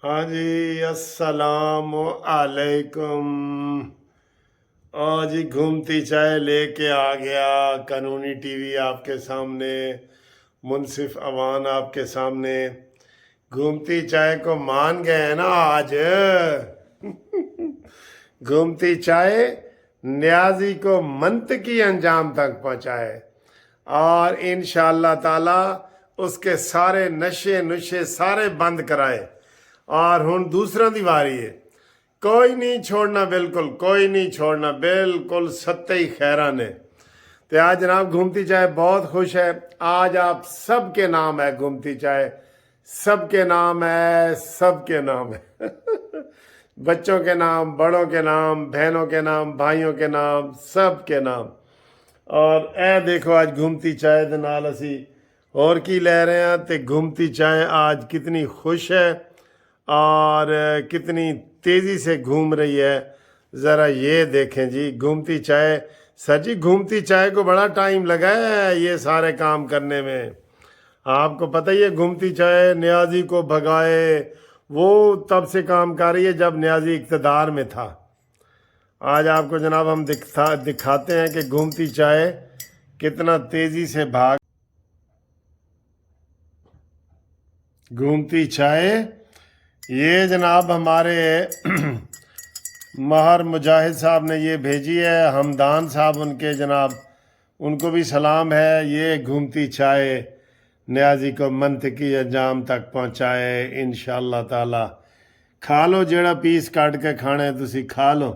हाँ जी, अस्सलाम वालेकुम। आज ही घूमती चाय लेके आ गया। कानूनी टीवी आपके सामने, मुनसिफ अवान आपके सामने। घूमती चाय को मान गए हैं ना आज। घूमती चाय न्याजी को मंतकी अंजाम तक पहुंचाए और इंशाअल्लाह ताला उसके सारे नशे नुशे सारे बंद कराए। और हुण दूसरों की वारी है। कोई नहीं छोड़ना, बिल्कुल कोई नहीं छोड़ना, बिल्कुल सत्ते ही खैरा ने। तो आज जनाब घूमती चाय बहुत खुश है। आज आप सबके नाम है घूमती चाय, सबके नाम है, सबके नाम है। बच्चों के नाम, बड़ों के नाम, बहनों के नाम, भाइयों के नाम, सब के नाम। और ए देखो आज घूमती चाय दे नाल असी और की ले रहे हैं। तो घूमती चाय आज कितनी खुश है और कितनी तेज़ी से घूम रही है। ज़रा ये देखें जी, घूमती चाय। सर जी घूमती चाय को बड़ा टाइम लगा है ये सारे काम करने में। आपको पता ही है, घूमती चाय न्याजी को भगाए वो तब से काम कर रही है जब न्याजी इक़्तिदार में था। आज आपको जनाब हम दिखाते हैं कि घूमती चाय कितना तेज़ी से भाग। घूमती चाय ये जनाब हमारे महर मुजाहिद साहब ने ये भेजी है। हमदान साहब उनके जनाब, उनको भी सलाम है। ये घूमती चाय न्याजी को मंतकी अंजाम तक पहुँचाए इंशाअल्लाह ताला। खा लो जेड़ा पीस कट के खाने तुसी खा लो।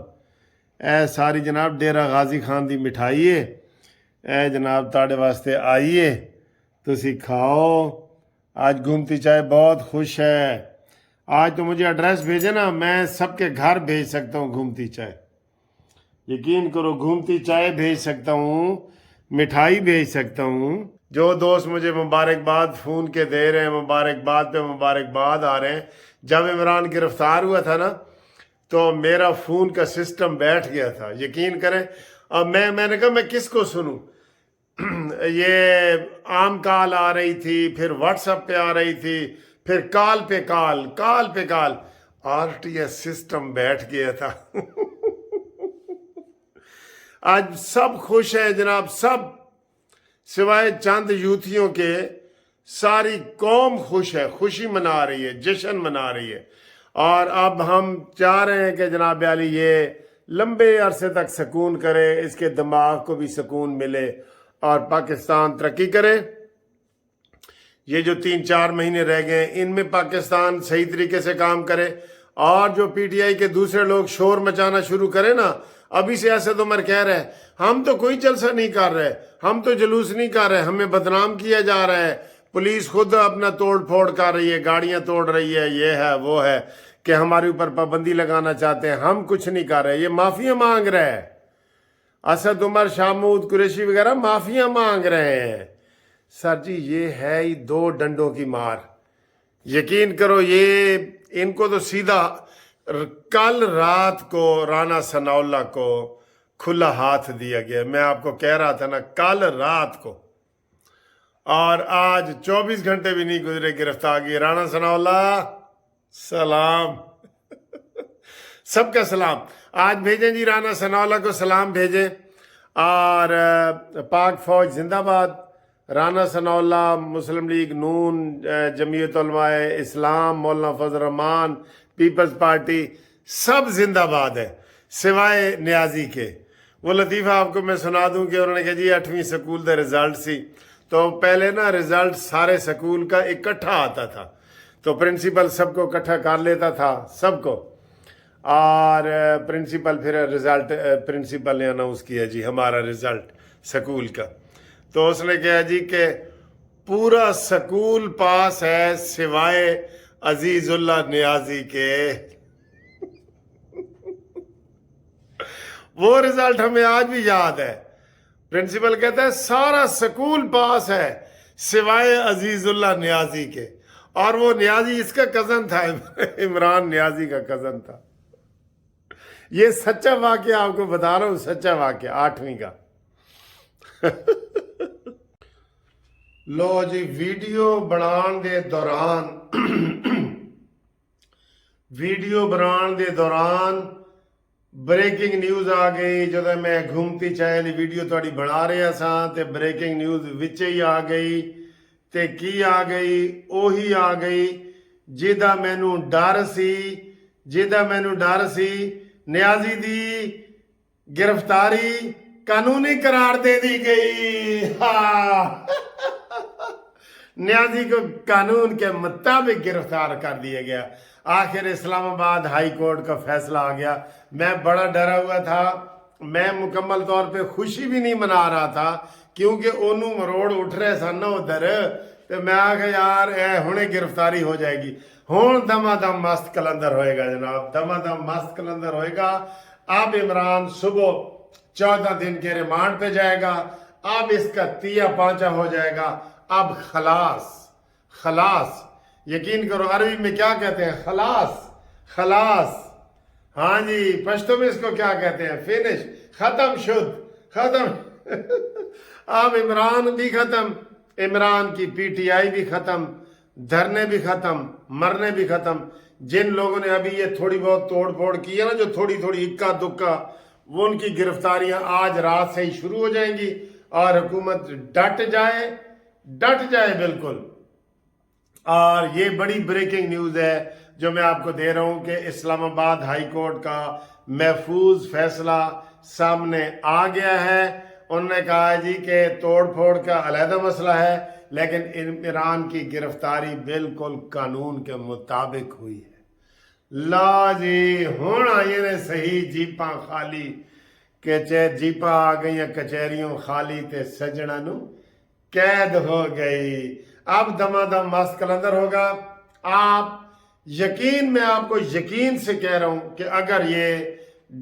ए सारी जनाब डेरा गाजी खान दी मिठाई है। ए जनाब ताड़े वास्ते आइए, तुसी खाओ। आज घूमती चाय बहुत खुश है। आज तो मुझे एड्रेस भेजे ना, मैं सबके घर भेज सकता हूँ घूमती चाय। यकीन करो, घूमती चाय भेज सकता हूँ, मिठाई भेज सकता हूँ। जो दोस्त मुझे मुबारकबाद फ़ोन के दे रहे हैं, मुबारकबाद पे मुबारकबाद आ रहे हैं। जब इमरान गिरफ्तार हुआ था ना, तो मेरा फ़ोन का सिस्टम बैठ गया था, यकीन करें। अब मैंने कहा मैं किसको सुनूं। ये आम कॉल आ रही थी, फिर व्हाट्सएप पे आ रही थी, फिर कॉल पे कॉल। आरटीएस सिस्टम बैठ गया था। आज सब खुश है जनाब, सब सिवाय चंद यूथियों के। सारी कौम खुश है, खुशी मना रही है, जश्न मना रही है। और अब हम चाह रहे हैं कि जनाब अली ये लंबे अरसे तक सुकून करे, इसके दिमाग को भी सुकून मिले और पाकिस्तान तरक्की करे। ये जो 3-4 महीने रह गए इनमें पाकिस्तान सही तरीके से काम करे। और जो पीटीआई के दूसरे लोग शोर मचाना शुरू करें ना, अभी से असद उमर कह रहे हैं हम तो कोई जलसा नहीं कर रहे, हम तो जुलूस नहीं कर रहे, हमें बदनाम किया जा रहा है, पुलिस खुद अपना तोड़ फोड़ कर रही है, गाड़ियां तोड़ रही है, ये है वो है, कि हमारे ऊपर पाबंदी लगाना चाहते हैं। हम कुछ नहीं कर रहे, ये माफिया मांग रहे हैं। असद उमर, शामूद कुरैशी वगैरह माफिया मांग रहे हैं। सर जी ये है ही 2 डंडों की मार। यकीन करो, ये इनको तो सीधा कल रात को राना सनाउल्लाह को खुला हाथ दिया गया। मैं आपको कह रहा था ना कल रात को, और आज 24 घंटे भी नहीं गुजरे गिरफ्तारी। राना सनाउल्लाह सलाम। सबका सलाम आज भेजें जी, राना सनाउल्लाह को सलाम भेजें। और पाक फौज जिंदाबाद। राना सनाउल्लाह, मुस्लिम लीग नून, जमीयत उलमाए इस्लाम, मौलाना फजल रहमान, पीपल्स पार्टी, सब जिंदाबाद है सिवाय न्याजी के। वो लतीफ़ा आपको मैं सुना दूं कि उन्होंने कहा जी 8वीं स्कूल का रिज़ल्ट सी, तो पहले ना रिज़ल्ट सारे स्कूल का इकट्ठा आता था, तो प्रिंसिपल सबको इकट्ठा कर लेता था सबको। और प्रिंसिपल फिर रिज़ल्ट प्रिंसिपल ने अनाउंस किया जी हमारा रिज़ल्ट स्कूल का। तो उसने कहा जी कि पूरा स्कूल पास है सिवाय अजीजुल्लाह न्याजी के। वो रिजल्ट हमें आज भी याद है। प्रिंसिपल कहता है सारा स्कूल पास है सिवाय अजीजुल्लाह न्याजी के। और वो न्याजी इसका कजन था, इमरान न्याजी का कजन था। ये सच्चा वाकया आपको बता रहा हूं, सच्चा वाकया 8वीं का। लो जी, वीडियो बनाने के दौरान ਵੀਡੀਓ ਬਣਾਉਣ ਦੇ ਦੌਰਾਨ ਬ੍ਰੇਕਿੰਗ ਨਿਊਜ਼ ਆ ਗਈ। ਜਦੋਂ ਮੈਂ ਘੁੰਮਤੀ ਚਾਹ ਦੀ ਵੀਡੀਓ ਤੁਹਾਡੀ ਬਣਾ ਰਿਹਾ ਸਾਂ ਤੇ ਬ੍ਰੇਕਿੰਗ ਨਿਊਜ਼ ਵਿੱਚ ਹੀ ਆ ਗਈ। ਤੇ ਕੀ ਆ ਗਈ? ਉਹੀ ਆ ਗਈ ਜਿਹਦਾ ਮੈਨੂੰ ਡਰ ਸੀ। ਨਿਆਜ਼ੀ ਦੀ गिरफ्तारी कानूनी करार दे दी गई। हाँ न्याजी को कानून के मुताबिक गिरफ्तार कर दिया गया। आखिर इस्लामाबाद हाई कोर्ट का फैसला आ गया। मैं बड़ा डरा हुआ था, मैं मुकम्मल तौर पे खुशी भी नहीं मना रहा था क्योंकि ओनू मरोड़ उठ रहे सन ना उधर। तो मैं आखिर यार हुणे गिरफ्तारी हो जाएगी। हुण दमादम मस्त कलंदर होएगा जनाब, दमादम मस्त कलंदर होएगा। अब इमरान सुबह 14 दिन के रिमांड पे जाएगा। अब इसका तिया पांचा हो जाएगा। अब खलास यकीन करो अरबी में क्या कहते हैं? खलास। हाँ जी, पश्तो में इसको क्या कहते हैं? फिनिश, खत्म। अब इमरान भी खत्म, इमरान की पीटीआई भी खत्म, धरने भी खत्म, मरने भी खत्म। जिन लोगों ने अभी ये थोड़ी बहुत तोड़ फोड़ की है ना, जो थोड़ी थोड़ी इक्का दुक्का, वो उनकी गिरफ्तारियां आज रात से ही शुरू हो जाएंगी। और हुकूमत डट जाए बिल्कुल। और ये बड़ी ब्रेकिंग न्यूज़ है जो मैं आपको दे रहा हूं कि इस्लामाबाद हाई कोर्ट का महफूज फैसला सामने आ गया है। उन्होंने कहा है जी कि तोड़ फोड़ का अलहदा मसला है, लेकिन इमरान की गिरफ्तारी बिल्कुल कानून के मुताबिक हुई है। ला जी हुण आइए ने सही जीपा खाली के जीपा आ गई कचहरियों खाली ते सजना नू कैद हो गई। अब दमादम मस्त कलंदर होगा। आप मैं आपको यकीन से कह रहा हूं कि अगर ये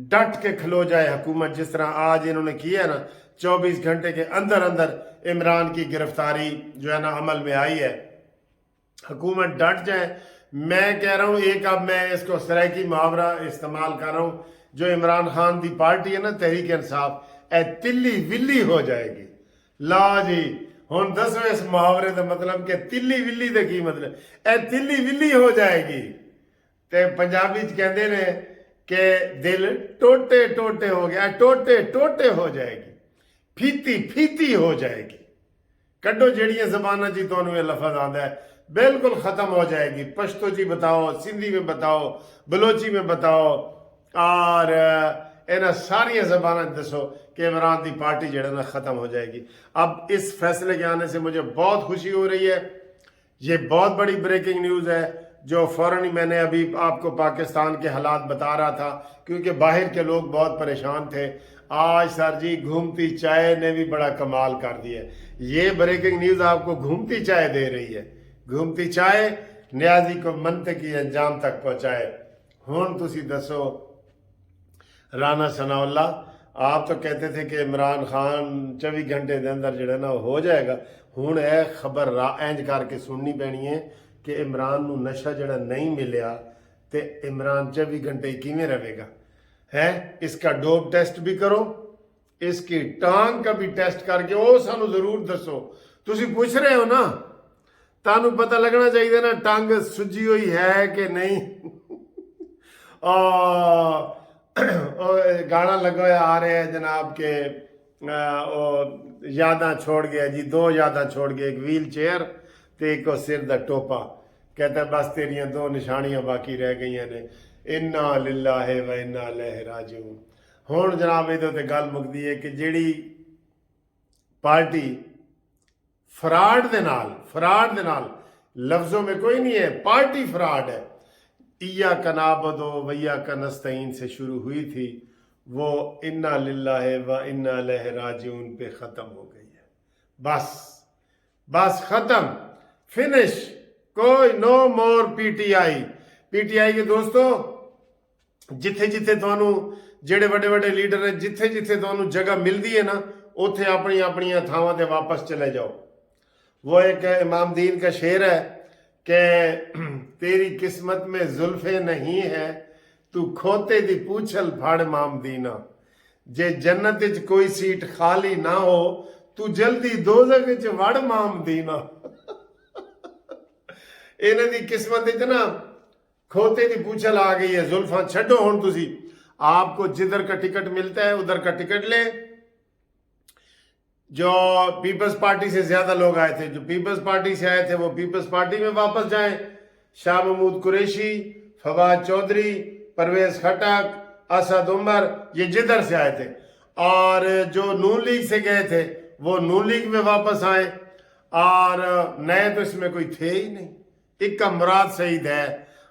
डट के खलो जाए हुकूमत, जिस तरह आज इन्होंने किया है ना, 24 घंटे के अंदर अंदर इमरान की गिरफ्तारी जो है ना अमल में आई है, हुकूमत डट जाए। मैं कह रहा हूं एक, अब मैं इसको सराइकी मुहावरा इस्तेमाल कर रहा हूं, जो इमरान खान की पार्टी है ना तहरीक इंसाफ, ए तिल्ली विल्ली हो जाएगी। ला जी हुण दसो इस मुहावरे का मतलब कि तिल्ली विल्ली का की मतलब? ए तिल्ली विल्ली हो जाएगी। ते पंजाबी च कहते ने कि दिल टोटे टोटे हो गया, टोटे टोटे हो जाएगी, फीती फीती हो जाएगी। कड्डो जड़ियां जबाना जी तो ये लफज आता है, बिल्कुल खत्म हो जाएगी। पश्तो जी बताओ, सिंधी में बताओ, बलोची में बताओ, और इन्हें सारिया जबाना दसो कि इमरान की पार्टी जो है ना खत्म हो जाएगी। अब इस फैसले के आने से मुझे बहुत खुशी हो रही है। ये बहुत बड़ी ब्रेकिंग न्यूज़ है जो फौरन ही मैंने अभी आपको पाकिस्तान के हालात बता रहा था, क्योंकि बाहर के लोग बहुत परेशान थे। आज सर जी घूमती चाय ने भी बड़ा कमाल कर दिया। ये ब्रेकिंग न्यूज़ आपको घूमती चाय दे रही है। घूमती चाय न्याजी को मंतकी अंजाम तक पहुँचाए। हुण तुसी दसो राना सनाउल्ला, आप तो कहते थे कि इमरान खान 24 घंटे के अंदर जो है ना हो जाएगा। हुण यह खबर इंज करके सुननी पैनी है कि इमरान नू नशा जड़ा नहीं मिलिया तो इमरान 24 घंटे किवें रहेगा है। इसका डोप टेस्ट भी करो, इसकी टांग का भी टेस्ट करके वो सानू जरूर दसो। तुसी पूछ रहे हो ना, तानू पता लगना चाहिए ना टांग सुजी हुई है कि नहीं। गाना लगा आ रहे हैं जनाब के यादा छोड़ गया जी, 2 यादा छोड़ गया, एक व्हील चेयर तो एक सिर दा टोपा। कहता बस तेरियां 2 निशानियां बाकी रह गई ने। इन्ना लिल्लाहि व इन्ना इलैहि राजिऊन। हुण जनाब इहदे ते गल मुकदी है कि जिहड़ी पार्टी फ्राड दे नाल लफ्जों में कोई नहीं है, पार्टी फ्राड है। इया का नाबदो वैया का नस्तईन से शुरू हुई थी, वो इन्ना लिल्लाहि व इन्ना इलैहि राजिऊन पे ख़त्म हो गई है। बस ख़त्म, फिनिश। कोई नो मोर पीटीआई के दोस्तों, जिथे जिथे तुहानू जेड़े बड़े बड़े लीडर है, जिथे जिथे तुहानू जगह मिलती है ना, उत्थे अपनी अपनी थावां ते वापस चले जाओ। वो एक इमाम दीन का शेर है कि तेरी किस्मत में जुल्फे नहीं है, तू खोते दी पूछल फाड़ माम दीना। जे जन्नत च कोई सीट खाली ना हो, तू जल्दी दोज़ख च वड़ माम दीना। इन्हां दी किस्मत च ना کھوتے کی پوچھل آ گئی ہے، زلفاں چھڈو ہن تسی، آپ کو جدھر کا ٹکٹ ملتا ہے ادھر کا ٹکٹ لیں۔ جو پیپلز پارٹی سے زیادہ لوگ آئے تھے، جو پیپلز پارٹی سے آئے تھے وہ پیپلز پارٹی میں واپس جائیں، شاہ محمود قریشی، فواد چودھری، پرویز خٹک، اسد عمر، یہ جدھر سے آئے تھے، اور جو نون لیگ سے گئے تھے وہ نون لیگ میں واپس آئیں، اور نئے تو اس میں کوئی تھے ہی نہیں۔ ایک کا مراد سعید ہے،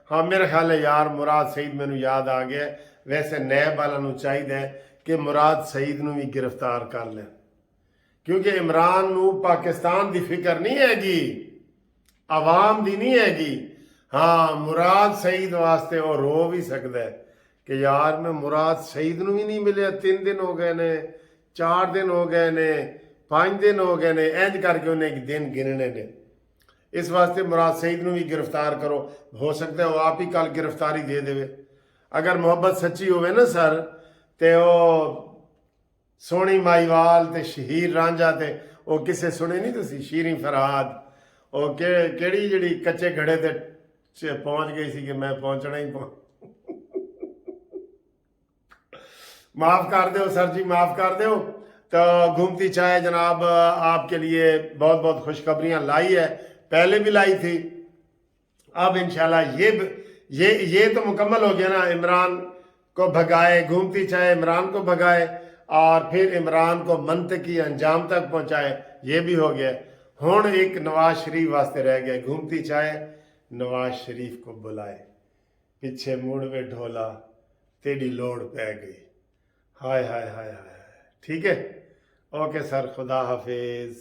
ہاں میرا خیال ہے یار مراد سعید میں یاد آ گیا، ویسے نیب والا نو چاہیے کہ مراد سعید نو بھی گرفتار کر لیں، کیونکہ عمران نو پاکستان دی فکر نہیں ہے گی، عوام دی نہیں ہے گی۔ ہاں مراد سعید واسطے اور رو بھی سکتا ہے کہ یار میں مراد سعید نو بھی نہیں ملے، 3 دن ہو گئے نے، 4 دن ہو گئے نے، 5 دن ہو گئے نے، اینج کر کے انہیں ایک دن گننے نے۔ اس واسطے مراد سعید نو بھی گرفتار کرو، ہو سکتا ہے وہ آپ ہی کل گرفتاری دے دے۔ اگر محبت سچی ہوئے نا سر تے وہ سونی مائیوال تے شہیر رانجھا تے وہ کسے سنے نہیں تسی، شیریں فرہاد، وہ کیڑی جڑی کچے گھڑے تے پہنچ گئی سی کہ میں پہنچنا ہی معاف کر دیو سر جی، معاف کر دیو۔ تو گھومتی چائے جناب آپ کے لیے بہت بہت خوشخبریاں لائی ہے، پہلے بھی لائی تھی، اب انشاءاللہ یہ تو مکمل ہو گیا نا، عمران کو بھگائے، گھومتی چائے عمران کو بھگائے اور پھر عمران کو منطقی انجام تک پہنچائے، یہ بھی ہو گیا۔ ہن ایک نواز شریف واسطے رہ گئے، گھومتی چائے نواز شریف کو بلائے، پیچھے موڑ وے ڈھولا تیری لوڑ پہ گئی، ہائے ہائے ہائے ہائے، ٹھیک ہے، اوکے سر، خدا حافظ۔